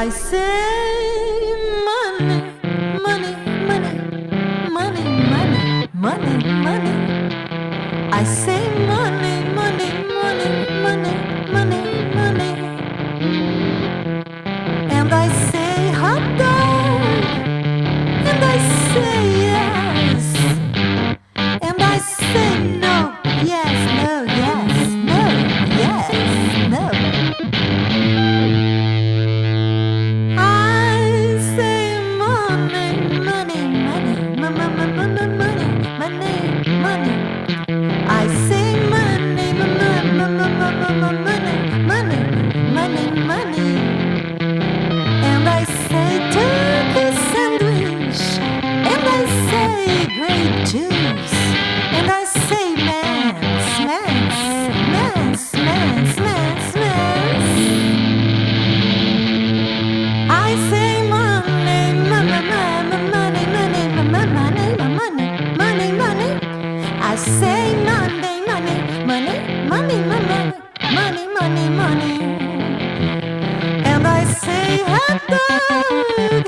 I say money, money, money, money, money, money, money. I say money, money, money, money, money, money. And I say hot dog, and I say yes, and I say no, yes, no, yes, no, yes, no. I say money, money, money, money, money, money, money. I say money, money, money, money, money, money. And I say turkey sandwich, and I say grape juice, and I say mans, mans, mans, mans, mans, mans. I say money, money, money, money, money, money, money, money, money. I say money, money, money, money, money, money, money, money. And I say hot dog,